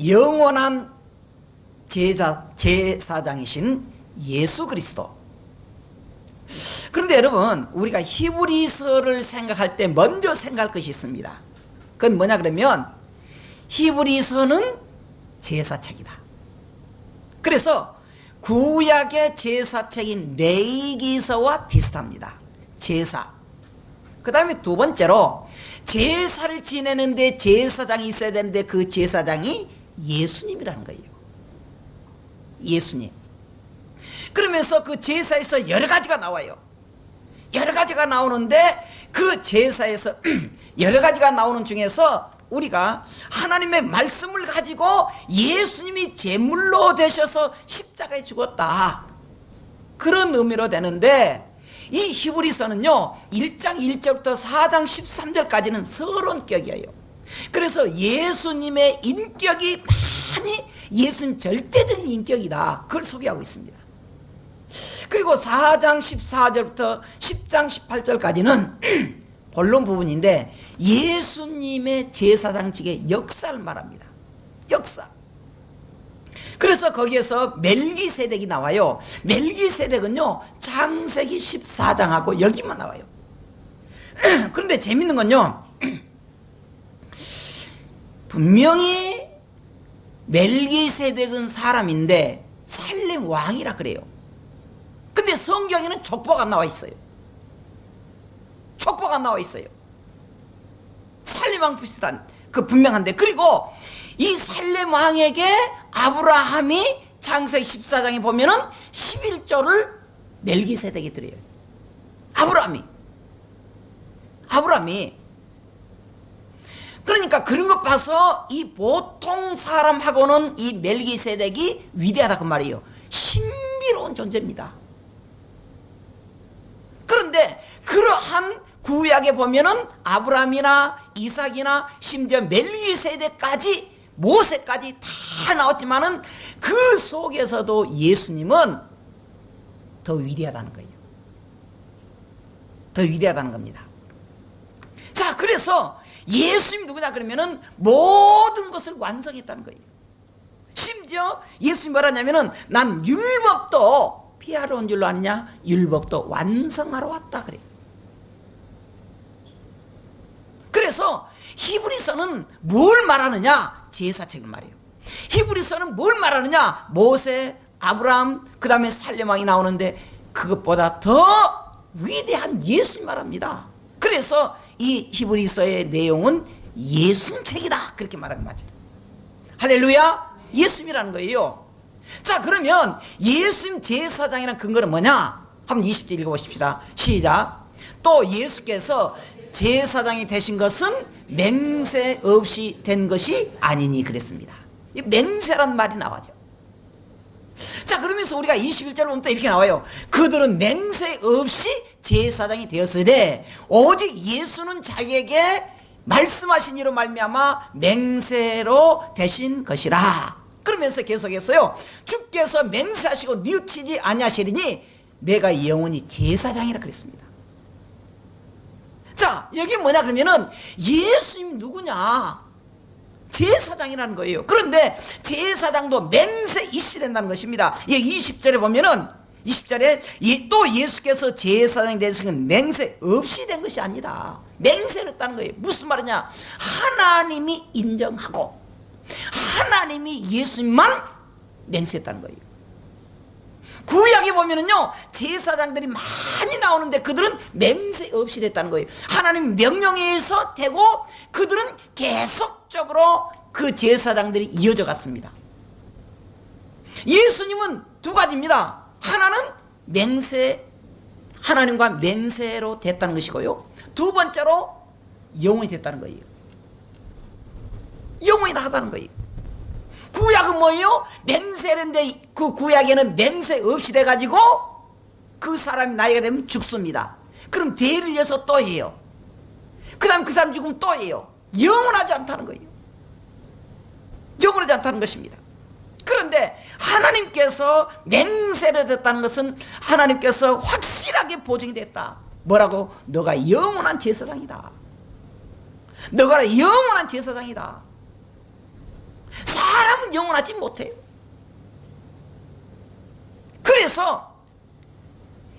영원한 제사장이신 예수 그리스도. 그런데 여러분, 우리가 히브리서를 생각할 때 먼저 생각할 것이 있습니다. 그건 뭐냐 그러면 히브리서는 제사책이다. 그래서 구약의 제사책인 레위기서와 비슷합니다. 제사. 그 다음에 두 번째로 제사를 지내는데 제사장이 있어야 되는데 그 제사장이 예수님이라는 거예요. 예수님. 그러면서 그 제사에서 여러 가지가 나와요. 여러 가지가 나오는데 그 제사에서 여러 가지가 나오는 중에서 우리가 하나님의 말씀을 가지고 예수님이 제물로 되셔서 십자가에 죽었다, 그런 의미로 되는데, 이 히브리서는요 1장 1절부터 4장 13절까지는 서론격이에요. 그래서 예수님의 인격이 많이, 예수님 절대적인 인격이다, 그걸 소개하고 있습니다. 그리고 4장 14절부터 10장 18절까지는 본론 부분인데 예수님의 제사장직의 역사를 말합니다. 역사. 그래서 거기에서 멜기세덱이 나와요. 멜기세덱은요 창세기 14장하고 여기만 나와요. 그런데 재밌는 건요, 분명히 멜기세덱은 사람인데 살렘 왕이라 그래요. 근데 성경에는 족보가 안 나와 있어요. 족보가 안 나와 있어요. 살렘 왕 비슷한, 그 분명한데, 그리고 이 살렘 왕에게 아브라함이 창세기 14장에 보면은 11조를 멜기세덱이 드려요. 아브라함이. 그러니까 그런 것 봐서 이 보통 사람하고는 이 멜기세덱이 위대하다 그 말이에요. 신비로운 존재입니다. 그런데 그러한 구약에 보면은 아브라함이나 이삭이나 심지어 멜기세덱까지, 모세까지 다 나왔지만은 그 속에서도 예수님은 더 위대하다는 거예요. 더 위대하다는 겁니다. 자, 그래서 예수님이 누구냐 그러면은 모든 것을 완성했다는 거예요. 심지어 예수님이 뭐라냐면은 난 율법도 피하러 온 줄로 아느냐, 율법도 완성하러 왔다 그래요. 그래서 히브리서는 뭘 말하느냐, 제사책을 말해요. 히브리서는 뭘 말하느냐, 모세, 아브라함, 그 다음에 살렘왕이 나오는데 그것보다 더 위대한 예수님 말합니다. 그래서 이 히브리서의 내용은 예수님 책이다, 그렇게 말하는 거죠. 할렐루야. 예수님이라는 거예요. 자, 그러면 예수님 제사장이라는 근거는 뭐냐, 한번 20절 읽어보십시다. 시작. 또 예수께서 제사장이 되신 것은 맹세 없이 된 것이 아니니 그랬습니다. 이 맹세란 말이 나와죠. 자, 그러면서 우리가 21절을 보면 또 이렇게 나와요. 그들은 맹세 없이 제사장이 되었으되 오직 예수는 자기에게 말씀하신 이로 말미암아 맹세로 되신 것이라. 그러면서 계속했어요. 주께서 맹세하시고 뉘우치지 아니하시리니 내가 영원히 제사장이라 그랬습니다. 자, 여기 뭐냐 그러면은 예수님 누구냐, 제사장이라는 거예요. 그런데 제사장도 맹세 있이 된다는 것입니다. 20절에 보면은 20절에 또 예수께서 제사장이 되신 건 맹세 없이 된 것이 아니다, 맹세를 했다는 거예요. 무슨 말이냐, 하나님이 인정하고 하나님이 예수님만 맹세했다는 거예요. 구약에 보면은요 제사장들이 많이 나오는데 그들은 맹세 없이 됐다는 거예요. 하나님 명령에 의해서 되고 그들은 계속적으로 그 제사장들이 이어져 갔습니다. 예수님은 두 가지입니다. 하나는 맹세, 하나님과 맹세로 됐다는 것이고요, 두 번째로 영원히 됐다는 거예요. 영원히 하다는 거예요. 구약은 뭐예요? 맹세인데 그 구약에는 맹세 없이 돼가지고 그 사람이 나이가 되면 죽습니다. 그럼 대를 이어서 또 해요. 그 다음 그 사람 죽으면 또 해요. 영원하지 않다는 거예요. 영원하지 않다는 것입니다. 그런데 하나님께서 맹세를 됐다는 것은 하나님께서 확실하게 보증이 됐다. 뭐라고? 너가 영원한 제사장이다. 너가 영원한 제사장이다. 세상은 영원하지 못해요. 그래서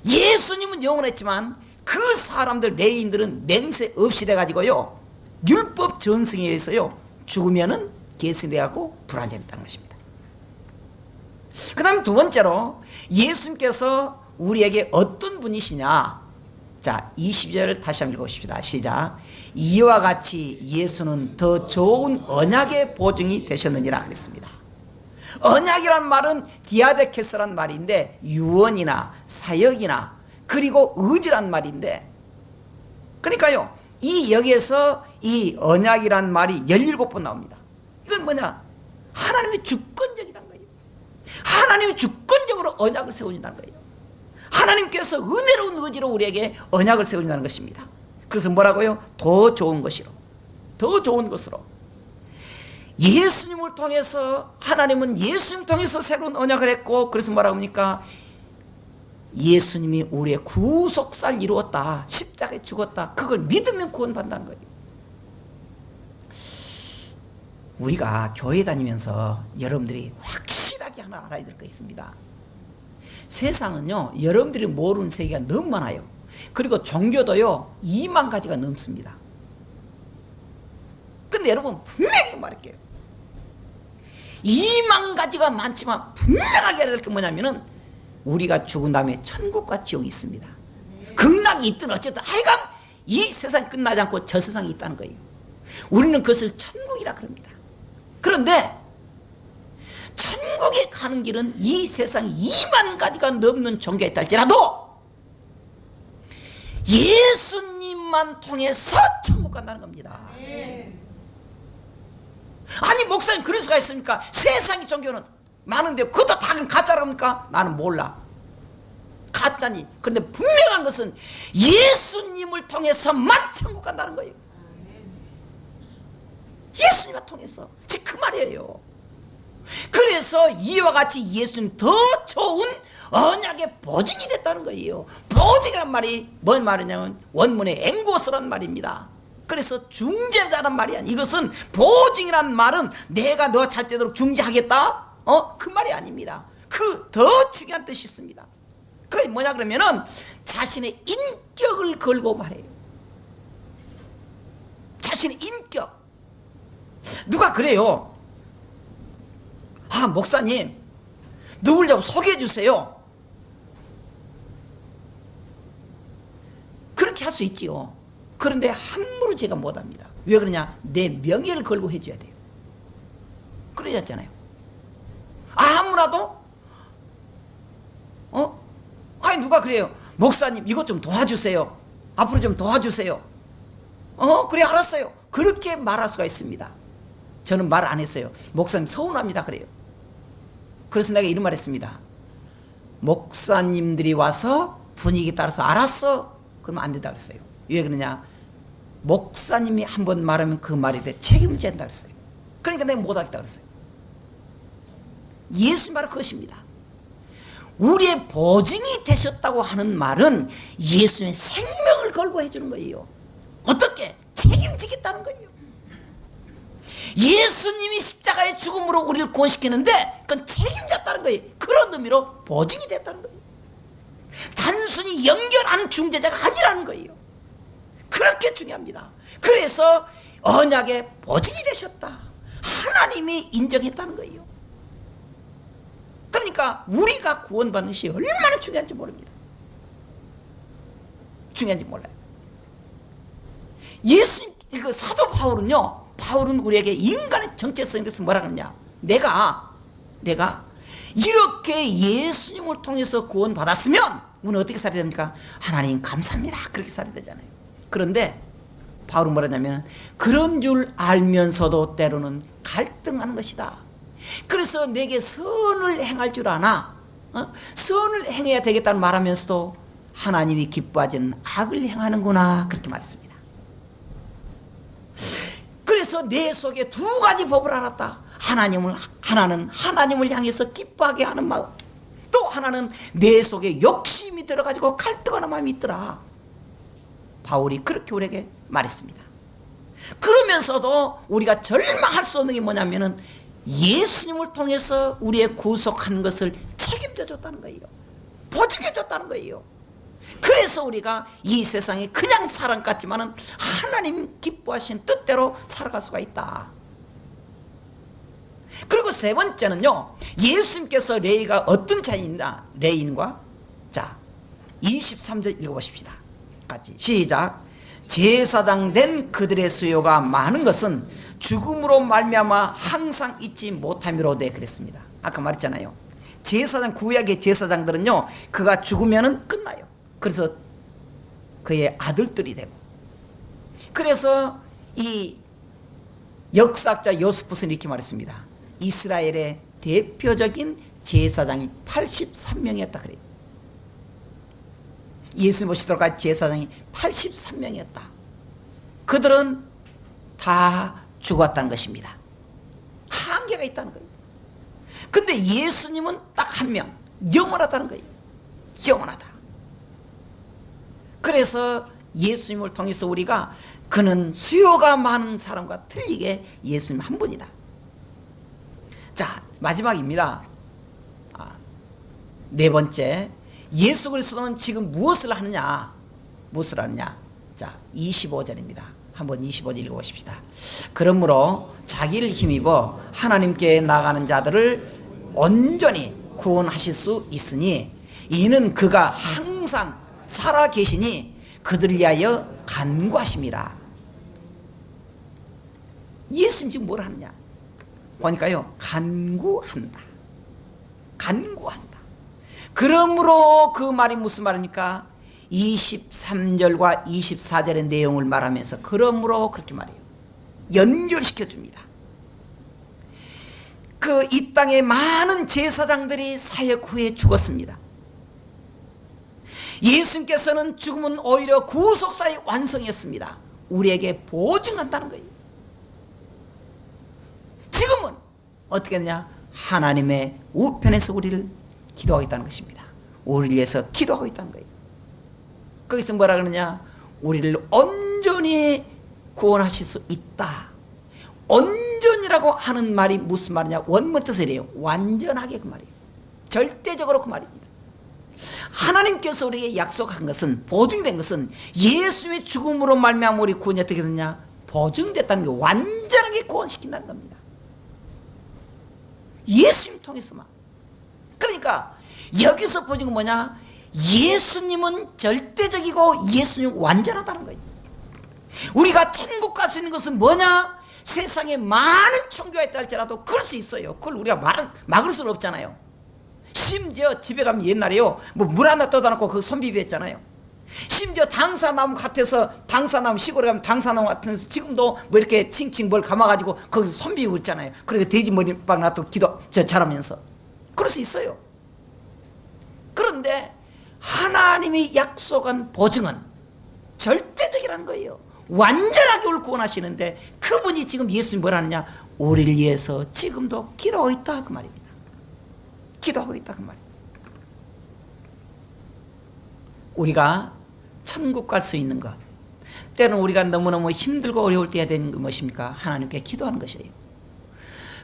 예수님은 영원했지만 그 사람들 레인들은 맹세 없이 돼가지고요, 율법 전승에 의해서요 죽으면은 계승돼갖고 불안전했다는 것입니다. 그 다음 두 번째로 예수님께서 우리에게 어떤 분이시냐. 자, 22절 다시 한번 읽어보십시다. 시작. 이와 같이 예수는 더 좋은 언약의 보증이 되셨느니라 그랬습니다. 언약이란 말은 디아데케스란 말인데 유언이나 사역이나 그리고 의지란 말인데, 그러니까요 이 여기에서 이 언약이란 말이 17번 나옵니다. 이건 뭐냐? 하나님의 주권적이라는 거예요. 하나님이 주권적으로 언약을 세우신다는 거예요. 하나님께서 은혜로운 의지로 우리에게 언약을 세우신다는 것입니다. 그래서 뭐라고요? 더 좋은 것이로, 더 좋은 것으로. 예수님을 통해서, 하나님은 예수님 통해서 새로운 언약을 했고, 그래서 뭐라고 합니까? 예수님이 우리의 구속사를 이루었다, 십자가에 죽었다, 그걸 믿으면 구원받는다는 거예요. 우리가 교회 다니면서 여러분들이 확실하게 하나 알아야 될 거 있습니다. 세상은요 여러분들이 모르는 세계가 너무 많아요. 그리고 종교도요 2만 가지가 넘습니다. 근데 여러분 분명히 말할게요. 2만 가지가 많지만 분명하게 알아야 될 게 뭐냐면은 우리가 죽은 다음에 천국과 지옥이 있습니다. 극락이 있든 어쨌든 하여간 이 세상이 끝나지 않고 저 세상이 있다는 거예요. 우리는 그것을 천국이라 그럽니다. 그런데 천국에 가는 길은 이 세상 2만 가지가 넘는 종교가 있다 할지라도 예수님만 통해서 천국 간다는 겁니다. 아니 목사님 그럴 수가 있습니까? 세상의 종교는 많은데 그것도 다 가짜라고 합니까? 나는 몰라. 가짜니. 그런데 분명한 것은 예수님을 통해서만 천국 간다는 거예요. 예수님을 통해서. 즉 그 말이에요. 그래서 이와 같이 예수님 더 좋은 언약의 보증이 됐다는 거예요. 보증이란 말이 뭔 말이냐면 원문의 앵고스란 말입니다. 그래서 중재자란 말이 아니야. 이것은 보증이란 말은 내가 너 잘 되도록 중재하겠다, 그 말이 아닙니다. 그 더 중요한 뜻이 있습니다. 그게 뭐냐 그러면은 자신의 인격을 걸고 말해요. 자신의 인격. 누가 그래요. 아 목사님 누굴 좀 소개해 주세요. 그렇게 할 수 있지요. 그런데 함부로 제가 못합니다. 왜 그러냐? 내 명예를 걸고 해줘야 돼요. 그러셨잖아요. 아무라도 아니 누가 그래요. 목사님 이것 좀 도와주세요. 앞으로 좀 도와주세요. 그래 알았어요. 그렇게 말할 수가 있습니다. 저는 말 안 했어요. 목사님 서운합니다 그래요. 그래서 내가 이런 말 했습니다. 목사님들이 와서 분위기에 따라서 알았어 그러면 안 된다 그랬어요. 왜 그러냐? 목사님이 한번 말하면 그 말에 대해 책임져야 된다 그랬어요. 그러니까 내가 못하겠다 그랬어요. 예수님 말은 그것입니다. 우리의 보증이 되셨다고 하는 말은 예수님의 생명을 걸고 해주는 거예요. 어떻게? 책임지겠다는 거예요. 예수님이 십자가의 죽음으로 우리를 구원시키는데 그건 책임졌다는 거예요. 그런 의미로 보증이 됐다는 거예요. 단순히 연결하는 중재자가 아니라는 거예요. 그렇게 중요합니다. 그래서 언약의 보증이 되셨다. 하나님이 인정했다는 거예요. 그러니까 우리가 구원받는 것이 얼마나 중요한지 모릅니다. 중요한지 몰라요. 그 사도 바울은 우리에게 인간의 정체성에 대해서 뭐라 그러냐? 내가 이렇게 예수님을 통해서 구원받았으면 우리는 어떻게 살아야 됩니까? 하나님 감사합니다. 그렇게 살아야 되잖아요. 그런데 바울은 뭐라냐면 그런 줄 알면서도 때로는 갈등하는 것이다. 그래서 내게 선을 행할 줄 아나 선을 행해야 되겠다는 말하면서도 하나님이 기뻐하지는 악을 행하는구나 그렇게 말했습니다. 그래서 내 속에 두 가지 법을 알았다. 하나는 하나님을 향해서 기뻐하게 하는 마음, 또 하나는 내 속에 욕심이 들어가지고 갈등하는 마음이 있더라. 바울이 그렇게 우리에게 말했습니다. 그러면서도 우리가 절망할 수 없는 게 뭐냐면은 예수님을 통해서 우리의 구속하는 것을 책임져 줬다는 거예요. 보증해 줬다는 거예요. 그래서 우리가 이 세상에 그냥 사람 같지만은 하나님 기뻐하신 뜻대로 살아갈 수가 있다. 그리고 세 번째는요, 예수님께서 레위가 어떤 차이인가, 레위인과, 자 23절 읽어보십시다. 같이 시작. 제사장 된 그들의 수요가 많은 것은 죽음으로 말미암아 항상 잊지 못함이로되 그랬습니다. 아까 말했잖아요. 제사장, 구약의 제사장들은요, 그가 죽으면은 끝나요. 그래서 그의 아들들이 되고, 그래서 이 역사학자 요스푸스는 이렇게 말했습니다. 이스라엘의 대표적인 제사장이 83명이었다 그래요. 예수님 오시도록 한 제사장이 83명이었다. 그들은 다 죽었다는 것입니다. 한계가 있다는 거예요. 근데 예수님은 딱 한 명, 영원하다는 거예요. 영원하다. 그래서 예수님을 통해서 우리가, 그는 수요가 많은 사람과 틀리게 예수님 한 분이다. 자, 마지막입니다. 네 번째, 예수 그리스도는 지금 무엇을 하느냐? 무엇을 하느냐? 자, 25절입니다. 한번 25절 읽어보십시다. 그러므로 자기를 힘입어 하나님께 나가는 자들을 온전히 구원하실 수 있으니 이는 그가 항상 살아 계시니 그들을 위하여 간구하심이라. 예수님 지금 뭘 하느냐 보니까요, 간구한다. 간구한다. 그러므로 그 말이 무슨 말입니까? 23절과 24절의 내용을 말하면서 그러므로 그렇게 말해요. 연결시켜 줍니다. 그 이 땅에 많은 제사장들이 사역 후에 죽었습니다. 예수님께서는 죽음은 오히려 구속사의 완성이었습니다. 우리에게 보증한다는 거예요. 지금은 어떻게 했냐? 하나님의 우편에서 우리를 기도하겠다는 것입니다. 우리를 위해서 기도하고 있다는 거예요. 거기서 뭐라 그러냐? 우리를 온전히 구원하실 수 있다. 온전이라고 하는 말이 무슨 말이냐? 원문 뜻을 이래요. 완전하게, 그 말이에요. 절대적으로 그 말입니다. 하나님께서 우리에게 약속한 것은, 보증된 것은 예수의 죽음으로 말미암아 우리 구원이 어떻게 됐냐? 보증됐다는 게, 완전하게 구원시킨다는 겁니다. 예수님 통해서만. 그러니까 여기서 보증은 뭐냐? 예수님은 절대적이고 예수님은 완전하다는 거예요. 우리가 천국 갈 수 있는 것은 뭐냐? 세상에 많은 종교가 있다 할지라도 그럴 수 있어요. 그걸 우리가 막을 수는 없잖아요. 심지어 집에 가면 옛날에요, 뭐 물 하나 떠다 놓고 그 손비비했잖아요. 심지어 당사나무 같아서, 당사나무, 시골에 가면 당사나무 같아서 지금도 뭐 이렇게 칭칭 뭘 감아가지고 거기서 손비고 있잖아요. 그리고 돼지 머리빵 놔두고 기도 잘하면서 그럴 수 있어요. 그런데 하나님이 약속한 보증은 절대적이라는 거예요. 완전하게 우리를 구원하시는데, 그분이 지금 예수님이 뭘 하느냐? 우리를 위해서 지금도 기도하고 있다, 그 말입니다. 기도하고 있다, 그 말입니다. 우리가 천국 갈 수 있는 것, 때로는 우리가 너무너무 힘들고 어려울 때 해야 되는 게 무엇입니까? 하나님께 기도하는 것이에요.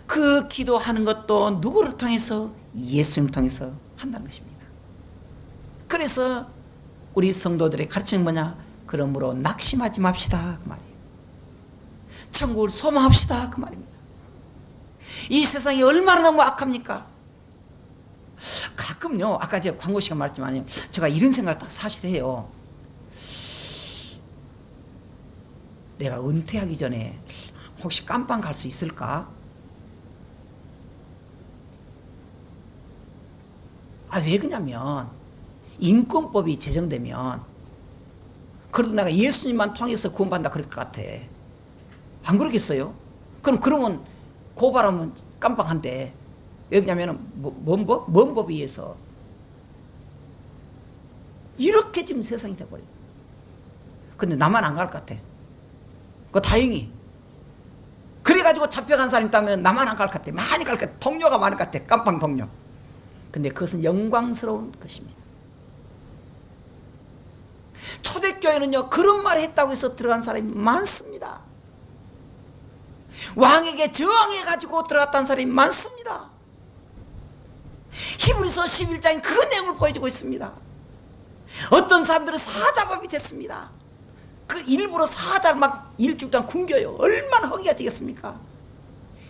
그 기도하는 것도 누구를 통해서? 예수님을 통해서 한다는 것입니다. 그래서 우리 성도들의 가르침은 뭐냐? 그러므로 낙심하지 맙시다, 그 말이에요. 천국을 소망합시다, 그 말입니다. 이 세상이 얼마나 너무 악합니까? 가끔요, 아까 제가 광고 시간 말했지만요, 제가 이런 생각을 딱 사실 해요. 내가 은퇴하기 전에 혹시 깜빵 갈 수 있을까? 왜 그러냐면, 인권법이 제정되면, 그래도 내가 예수님만 통해서 구원받는다 그럴 것 같아. 안 그러겠어요? 그러면 고발하면 깜빵한데, 왜 그러냐면, 뭔 법에 의해서. 이렇게 지금 세상이 돼버려. 근데 나만 안 갈 것 같아. 그 다행히. 그래가지고 잡혀간 사람 있다면 나만 안 갈 것 같아. 많이 갈 것 같아. 동료가 많을 것 같아. 깜빵 동료. 근데 그것은 영광스러운 것입니다. 초대교회는요, 그런 말을 했다고 해서 들어간 사람이 많습니다. 왕에게 저항해가지고 들어갔다는 사람이 많습니다. 히브리서 11장에 그 내용을 보여주고 있습니다. 어떤 사람들은 사자밥이 됐습니다. 그 일부러 사자를 막 일주일 동안 굶겨요. 얼마나 허기가 지겠습니까?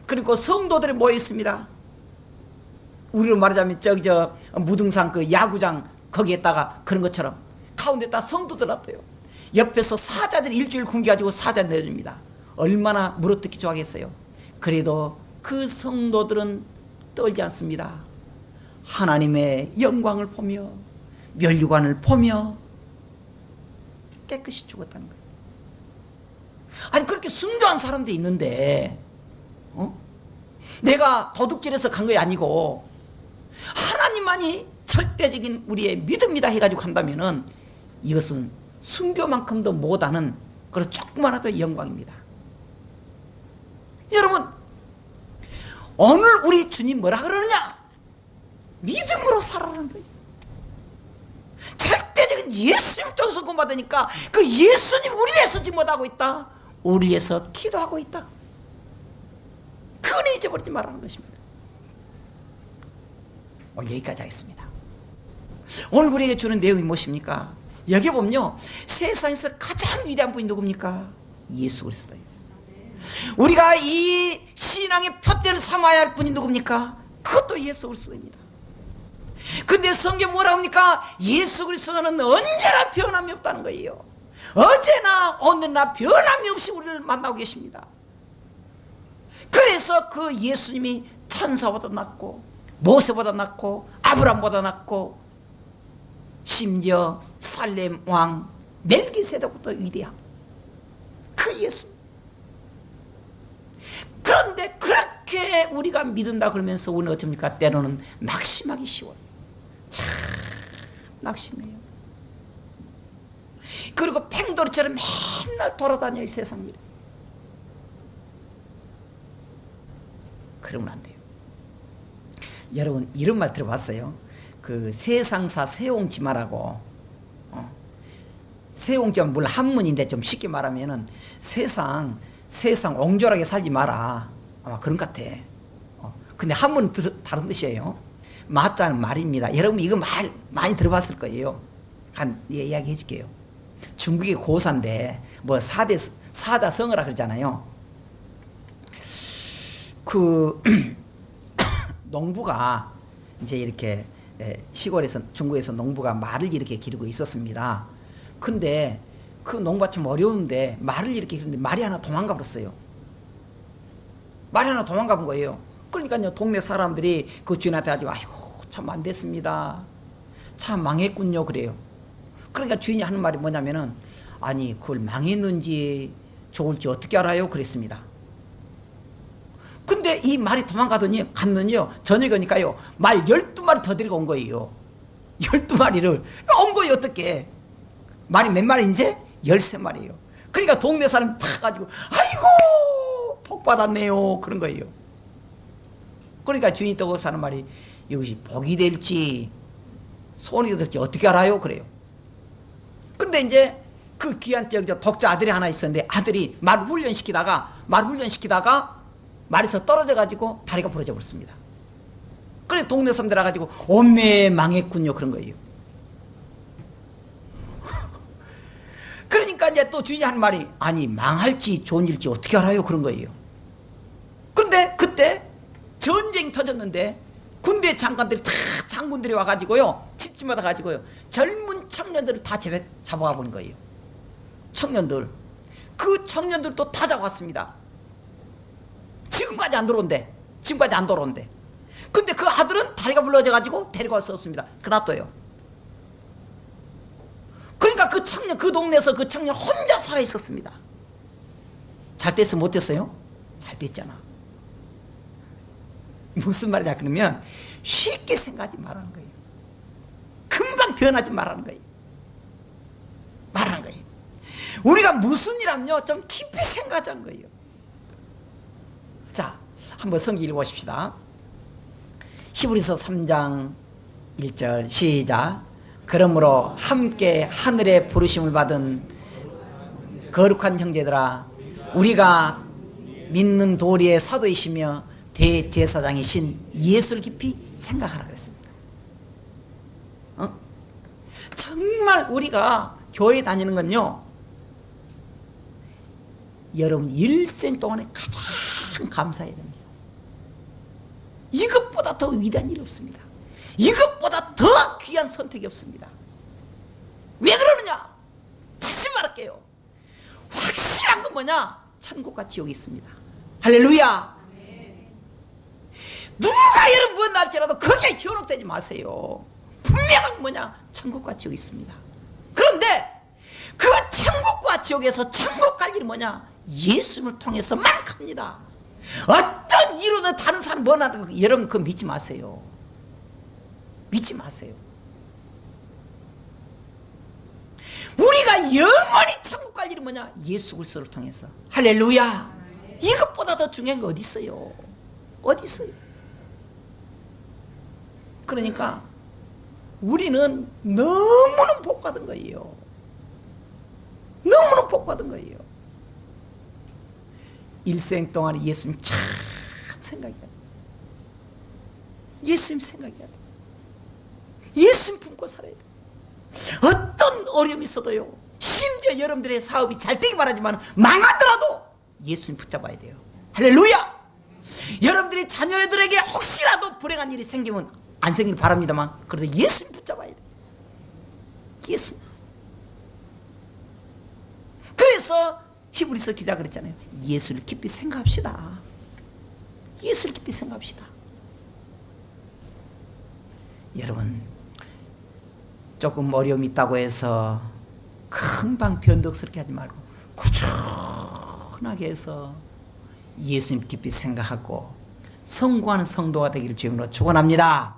그리고 성도들이 모여 있습니다. 우리로 말하자면 저기 저 무등산 그 야구장 거기에다가 그런 것처럼 가운데다 성도들 놨대요. 옆에서 사자들이 일주일 굶겨가지고 사자 내줍니다. 얼마나 물어뜯기 좋아하겠어요. 그래도 그 성도들은 떨지 않습니다. 하나님의 영광을 보며 면류관을 보며 깨끗이 죽었다는 거예요. 아니 그렇게 순교한 사람도 있는데 내가 도둑질해서 간 게 아니고 하나님만이 절대적인 우리의 믿음이다 해가지고 간다면은 이것은 순교만큼도 못하는 그런 조그마나도 영광입니다. 여러분 오늘 우리 주님 뭐라 그러느냐? 믿음으로 살아라는 거예요. 절대적인 예수님 통해서 구원받으니까 그 예수님 우리를 위해서 지금 못하고 있다. 우리를 위해서 기도하고 있다. 그건 잊어버리지 말라는 것입니다. 오늘 여기까지 하겠습니다. 오늘 우리에게 주는 내용이 무엇입니까? 여기 보면요, 세상에서 가장 위대한 분이 누굽니까? 예수 그리스도예요. 우리가 이 신앙의 표대를 삼아야 할 분이 누굽니까? 그것도 예수 그리스도입니다. 근데 성경 뭐라 합니까? 예수 그리스도는 언제나 변함이 없다는 거예요. 어제나 오늘나 변함이 없이 우리를 만나고 계십니다. 그래서 그 예수님이 천사보다 낫고 모세보다 낫고 아브람보다 낫고 심지어 살렘 왕 멜기세덱보다 위대하고 그 예수. 그런데 그렇게 우리가 믿는다 그러면서 우리는 어쩝니까? 때로는 낙심하기 쉬워요. 참 낙심해요. 그리고 팽돌이처럼 맨날 돌아다녀요. 이 세상 일에. 그러면 안 돼요. 여러분 이런 말 들어봤어요? 그 세상사 세옹지마라고. 세옹지마 물론 한문인데 좀 쉽게 말하면은 세상 옹졸하게 살지 마라. 아마 그런 것 같아. 근데 한문은 다른 뜻이에요. 맞자는 말입니다. 여러분 이거 말 많이 들어봤을 거예요. 한 이야기 해줄게요. 중국의 고사인데 뭐 사자성어라 그러잖아요. 그 농부가 이제 이렇게 시골에서 중국에서 농부가 말을 이렇게 기르고 있었습니다. 근데 그 농부가 참 어려운데 말을 이렇게 기르는데 말이 하나 도망가 버렸어요. 말이 하나 도망가 본 거예요. 그러니까요 동네 사람들이 그 주인한테 가지고 아이고 참 안 됐습니다. 참 망했군요 그래요. 그러니까 주인이 하는 말이 뭐냐면은 아니 그걸 망했는지 좋을지 어떻게 알아요? 그랬습니다. 근데 이 말이 도망가더니 갔는요 저녁에 오니까요 말 12마리 더 데리고 온 거예요. 12마리를 온 거예요. 어떻게 말이 몇 마리인지? 13마리예요. 그러니까 동네 사람 다 가지고 아이고 복 받았네요 그런 거예요. 그러니까 주인이 또 거기서 하는 말이 이것이 복이 될지 손이 될지 어떻게 알아요? 그래요. 근데 이제 그 귀한 독자 아들이 하나 있었는데 아들이 말 훈련시키다가 말에서 떨어져 가지고 다리가 부러져 버렸습니다. 그래 동네 사람들 와가지고 엄매 망했군요 그런 거예요. 그러니까 이제 또 주인이 하는 말이 아니 망할지 좋은 일지 어떻게 알아요? 그런 거예요. 그런데 그때 전쟁이 터졌는데 군대 장관들이 다 장군들이 와가지고요 집집마다 가지고요 젊은 청년들을 다 잡아가 보는 거예요. 청년들 그 청년들도 다 잡아왔습니다. 지금까지 안 들어온대. 근데 그 아들은 다리가 불러져 가지고 데리고 왔었습니다. 그놔둬요. 그러니까 그 청년 그 동네에서 그 청년 혼자 살아 있었습니다. 잘 됐어 못 됐어요? 잘 됐잖아. 무슨 말이냐 그러면 쉽게 생각하지 말라는 거예요. 금방 변하지 말라는 거예요. 우리가 무슨 일 하면요 좀 깊이 생각하자는 거예요. 자 한번 성경 읽어보십시다. 히브리서 3장 1절 시작. 그러므로 함께 하늘의 부르심을 받은 거룩한 형제들아 우리가 믿는 도리의 사도이시며 대제사장이신 예수를 깊이 생각하라 그랬습니다. 정말 우리가 교회 다니는 건요, 여러분 일생 동안에 가장 감사해야 됩니다. 이것보다 더 위대한 일이 없습니다. 이것보다 더 귀한 선택이 없습니다. 왜 그러느냐? 다시 말할게요. 확실한 건 뭐냐? 천국과 지옥이 있습니다. 할렐루야. 누가 여러분 무엇날지라도 그렇게 현혹되지 마세요. 분명한 건 뭐냐? 천국과 지옥이 있습니다. 그런데 그 천국과 지옥에서 천국 갈 길이 뭐냐? 예수님을 통해서만 갑니다. 어떤 이유든 다른 사람 뭐나도 여러분 그거 믿지 마세요. 믿지 마세요. 우리가 영원히 천국 갈 일이 뭐냐? 예수 그리스도를 통해서. 할렐루야. 이것보다 더 중요한 게 어디 있어요? 어디 있어요? 그러니까 우리는 너무나 복받은 거예요. 너무나 복받은 거예요. 일생 동안에 예수님 참 생각해야 돼. 예수님 생각해야 돼. 예수님 품고 살아야 돼. 어떤 어려움이 있어도요, 심지어 여러분들의 사업이 잘 되기 바라지만 망하더라도 예수님 붙잡아야 돼요. 할렐루야. 여러분들이 자녀들에게 혹시라도 불행한 일이 생기면 안 생기길 바랍니다만 그래도 예수님 붙잡아야 돼. 예수님. 그래서 히브리서 기자 그랬잖아요. 예수를 깊이 생각합시다. 예수를 깊이 생각합시다. 여러분, 조금 어려움이 있다고 해서 금방 변덕스럽게 하지 말고 꾸준하게 해서 예수님 깊이 생각하고 성공하는 성도가 되기를 주님으로 축원합니다.